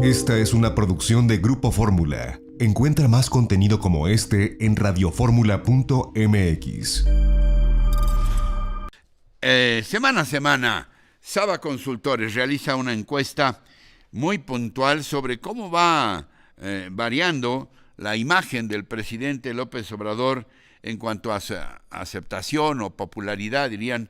Esta es una producción de Grupo Fórmula. Encuentra más contenido como este en radioformula.mx. Semana a semana, Saba Consultores realiza una encuesta muy puntual sobre cómo va variando la imagen del presidente López Obrador en cuanto a aceptación o popularidad, dirían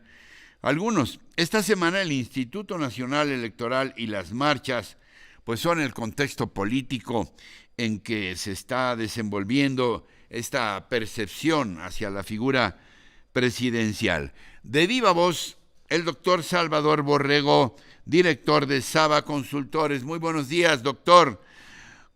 algunos. Esta semana el Instituto Nacional Electoral y las marchas pues son el contexto político en que se está desenvolviendo esta percepción hacia la figura presidencial. De viva voz, el doctor Salvador Borrego, director de Saba Consultores. Muy buenos días, doctor.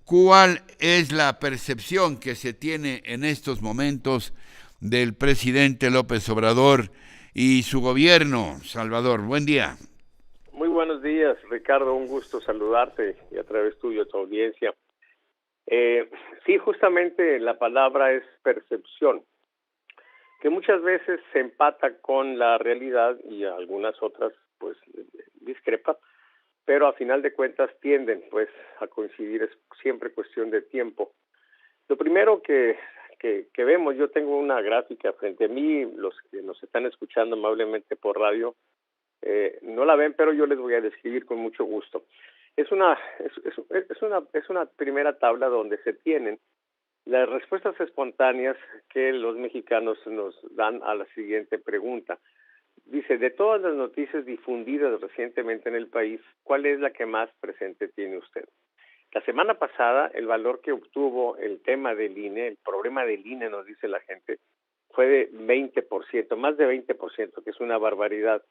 ¿Cuál es la percepción que se tiene en estos momentos del presidente López Obrador y su gobierno? Salvador, buen día. Muy buenos días, Ricardo. Un gusto saludarte y a través tuyo, tu audiencia. Sí, justamente la palabra es percepción, que muchas veces se empata con la realidad y algunas otras pues discrepa, pero a final de cuentas tienden pues a coincidir, es siempre cuestión de tiempo. Lo primero que vemos, yo tengo una gráfica frente a mí, los que nos están escuchando amablemente por radio no la ven, pero yo les voy a describir con mucho gusto. Es una primera tabla donde se tienen las respuestas espontáneas que los mexicanos nos dan a la siguiente pregunta. Dice, de todas las noticias difundidas recientemente en el país, ¿cuál es la que más presente tiene usted? La semana pasada, el valor que obtuvo el tema del INE, el problema del INE, nos dice la gente, fue de 20%, más de 20%, que es una barbaridad.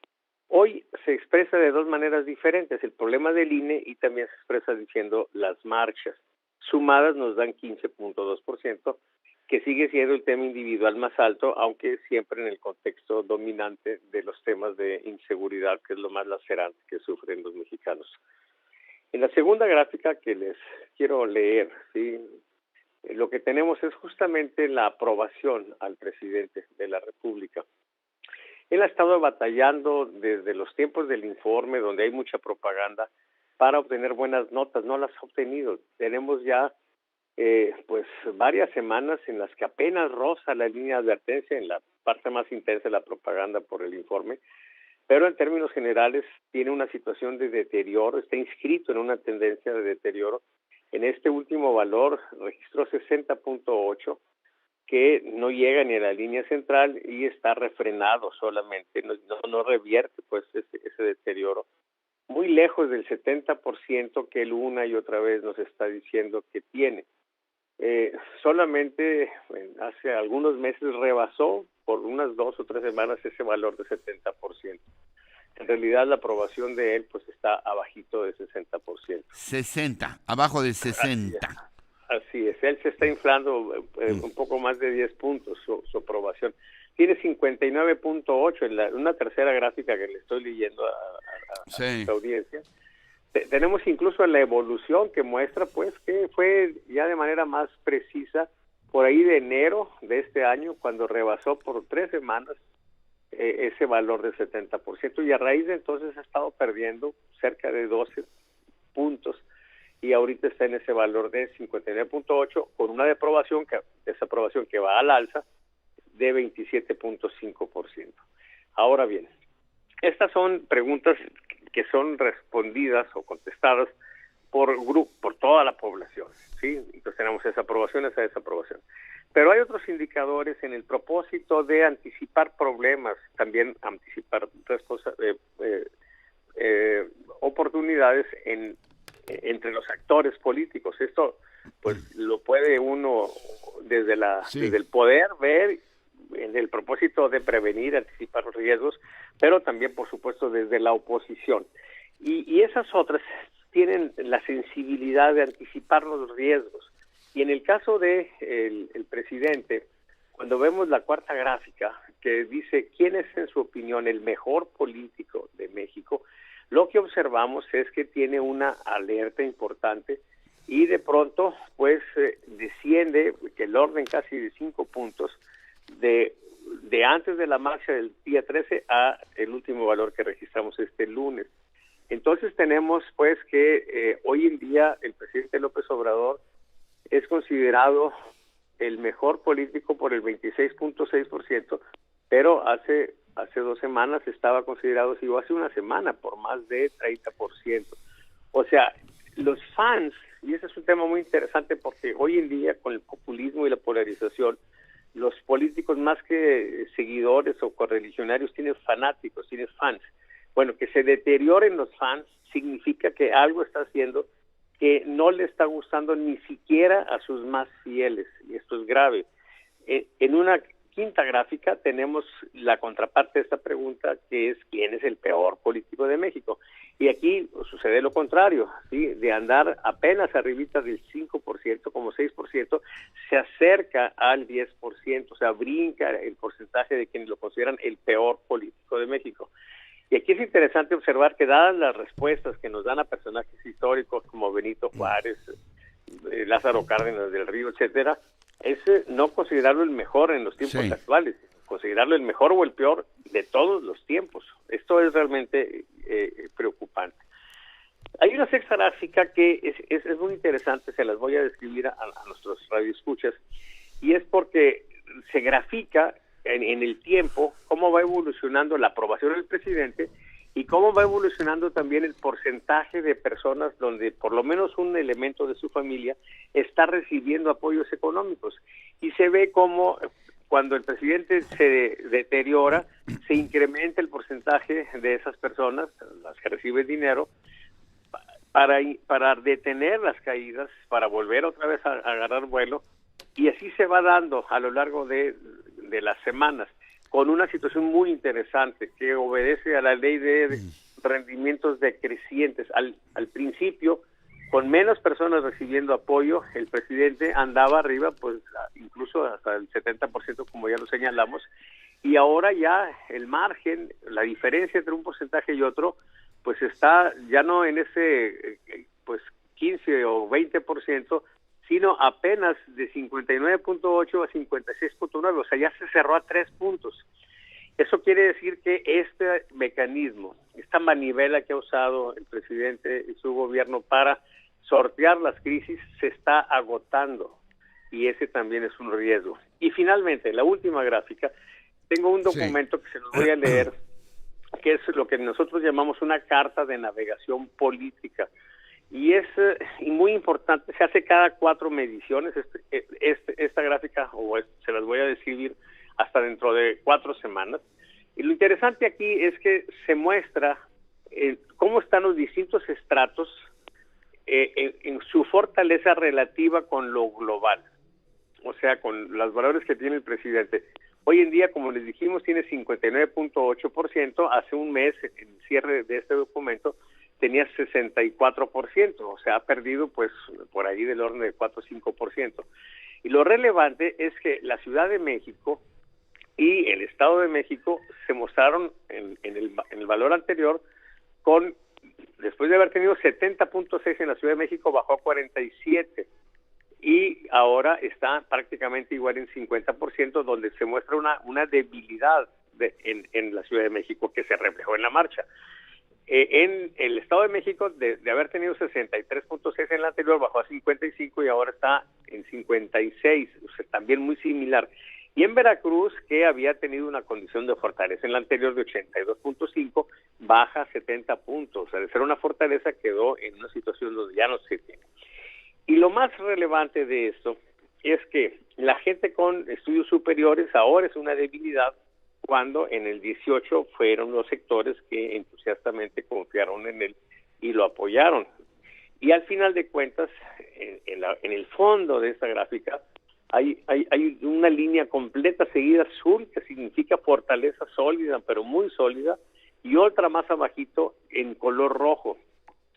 Hoy se expresa de dos maneras diferentes, el problema del INE y también se expresa diciendo las marchas. Sumadas nos dan 15.2%, que sigue siendo el tema individual más alto, aunque siempre en el contexto dominante de los temas de inseguridad, que es lo más lacerante que sufren los mexicanos. En la segunda gráfica que les quiero leer, ¿sí? Lo que tenemos es justamente la aprobación al presidente de la República. Él ha estado batallando desde los tiempos del informe, donde hay mucha propaganda, para obtener buenas notas. No las ha obtenido. Tenemos ya pues varias semanas en las que apenas roza la línea de advertencia en la parte más intensa de la propaganda por el informe, pero en términos generales tiene una situación de deterioro, está inscrito en una tendencia de deterioro. En este último valor registró 60.8, que no llega ni a la línea central y está refrenado solamente, no revierte pues ese deterioro. Muy lejos del 70% que él una y otra vez nos está diciendo que tiene. Solamente hace algunos meses rebasó por unas 2 o 3 semanas ese valor de 70%. En realidad la aprobación de él pues está abajito de 60%. 60, abajo de 60. Así es, él se está inflando un poco más de 10 puntos su aprobación. Tiene 59.8 en una tercera gráfica que le estoy leyendo a esta audiencia. Tenemos incluso la evolución que muestra pues que fue ya de manera más precisa por ahí de enero de este año cuando rebasó por 3 semanas ese valor de 70%, y a raíz de entonces ha estado perdiendo cerca de 12 puntos y ahorita está en ese valor de 59.8 con una desaprobación que va al alza de 27.5%. Ahora bien, estas son preguntas que son respondidas o contestadas por toda la población, ¿sí? Entonces tenemos esa aprobación, esa desaprobación. Pero hay otros indicadores en el propósito de anticipar problemas, también anticipar oportunidades entre los actores políticos. Esto pues lo puede uno desde el poder ver en el propósito de prevenir, anticipar los riesgos, pero también por supuesto desde la oposición. Y esas otras tienen la sensibilidad de anticipar los riesgos. Y en el caso de el presidente, cuando vemos la cuarta gráfica que dice quién es en su opinión el mejor político de México, lo que observamos es que tiene una alerta importante y de pronto pues desciende, que el orden casi de 5 puntos de antes de la marcha del día 13 a el último valor que registramos este lunes. Entonces tenemos pues que hoy en día el presidente López Obrador es considerado el mejor político por el 26.6%, pero hace 2 semanas estaba considerado, o hace una semana, por más de 30%. O sea, los fans, y ese es un tema muy interesante porque hoy en día con el populismo y la polarización, los políticos más que seguidores o correligionarios tienen fanáticos, tienen fans. Bueno, que se deterioren los fans significa que algo está haciendo que no le está gustando ni siquiera a sus más fieles, y esto es grave. En una quinta gráfica tenemos la contraparte de esta pregunta, que es ¿quién es el peor político de México? Y aquí sucede lo contrario, ¿sí? De andar apenas arribita del 5%, como 6%, se acerca al 10%, o sea, brinca el porcentaje de quienes lo consideran el peor político de México. Y aquí es interesante observar que dadas las respuestas que nos dan a personajes históricos como Benito Juárez, Lázaro Cárdenas del Río, etcétera, es no considerarlo el mejor en los tiempos actuales, considerarlo el mejor o el peor de todos los tiempos. Esto es realmente preocupante. Hay una sexta gráfica que es muy interesante, se las voy a describir a nuestros radioescuchas, y es porque se grafica en el tiempo cómo va evolucionando la aprobación del presidente y cómo va evolucionando también el porcentaje de personas donde por lo menos un elemento de su familia está recibiendo apoyos económicos. Y se ve cómo cuando el presidente se deteriora, se incrementa el porcentaje de esas personas, las que reciben dinero, para detener las caídas, para volver otra vez a agarrar vuelo, y así se va dando a lo largo de las semanas, con una situación muy interesante que obedece a la ley de rendimientos decrecientes. Al principio, con menos personas recibiendo apoyo, el presidente andaba arriba, pues incluso hasta el 70%, como ya lo señalamos, y ahora ya el margen, la diferencia entre un porcentaje y otro, pues está ya no en ese pues 15 o 20%, sino apenas de 59.8 a 56.9, o sea, ya se cerró a 3 puntos. Eso quiere decir que este mecanismo, esta manivela que ha usado el presidente y su gobierno para sortear las crisis, se está agotando, y ese también es un riesgo. Y finalmente, la última gráfica, tengo un documento que se los voy a leer, que es lo que nosotros llamamos una carta de navegación política. Y es muy importante, se hace cada 4 mediciones, esta gráfica, se las voy a describir hasta dentro de 4 semanas. Y lo interesante aquí es que se muestra cómo están los distintos estratos en su fortaleza relativa con lo global, o sea, con los valores que tiene el presidente. Hoy en día, como les dijimos, tiene 59.8%, hace un mes, en el cierre de este documento, tenía 64%, o sea, ha perdido pues por ahí del orden de 4 o 5%. Y lo relevante es que la Ciudad de México y el Estado de México se mostraron en el valor anterior después de haber tenido 70.6 en la Ciudad de México, bajó a 47, y ahora está prácticamente igual en 50%, donde se muestra una debilidad en la Ciudad de México que se reflejó en la marcha. En el Estado de México, de haber tenido 63.6 en la anterior, bajó a 55 y ahora está en 56, o sea, también muy similar. Y en Veracruz, que había tenido una condición de fortaleza en la anterior de 82.5, baja a 70 puntos. O sea, de ser una fortaleza quedó en una situación donde ya no se tiene. Y lo más relevante de esto es que la gente con estudios superiores ahora es una debilidad, cuando en el 18 fueron los sectores que entusiastamente confiaron en él y lo apoyaron. Y al final de cuentas, en el fondo de esta gráfica, hay una línea completa seguida azul, que significa fortaleza sólida, pero muy sólida, y otra más abajito en color rojo.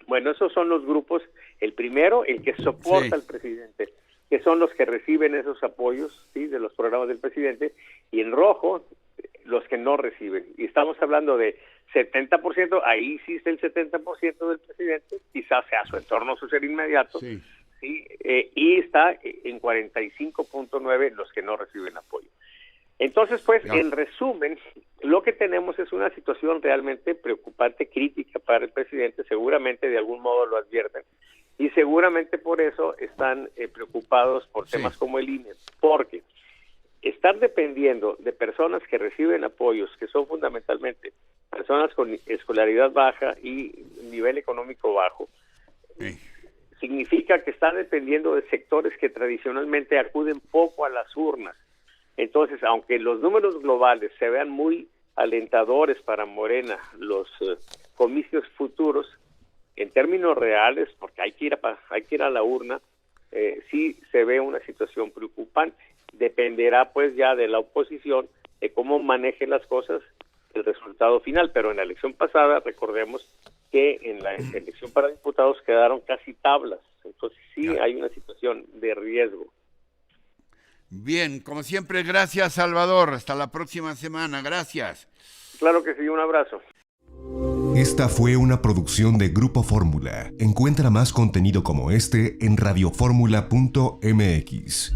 Bueno, esos son los grupos. El primero, el que soporta al presidente, que son los que reciben esos apoyos, ¿sí?, de los programas del presidente, y en rojo, los que no reciben. Y estamos hablando de 70%, ahí sí está el 70% del presidente, quizás sea su entorno social inmediato, ¿sí? Y está en 45.9 los que no reciben apoyo. Entonces, pues, Ya. en resumen, lo que tenemos es una situación realmente preocupante, crítica para el presidente, seguramente de algún modo lo advierten, y seguramente por eso están preocupados por Sí. temas como el INE, porque estar dependiendo de personas que reciben apoyos, que son fundamentalmente personas con escolaridad baja y nivel económico bajo, Sí. significa que está dependiendo de sectores que tradicionalmente acuden poco a las urnas. Entonces, aunque los números globales se vean muy alentadores para Morena, los comicios futuros, en términos reales, porque hay que ir a la urna, sí se ve una situación preocupante. Dependerá pues ya de la oposición, de cómo maneje las cosas, el resultado final. Pero en la elección pasada, recordemos que en la elección para diputados quedaron casi tablas. Entonces sí Ya. hay una situación de riesgo. Bien, como siempre, gracias, Salvador. Hasta la próxima semana. Gracias. Claro que sí, un abrazo. Esta fue una producción de Grupo Fórmula. Encuentra más contenido como este en radioformula.mx.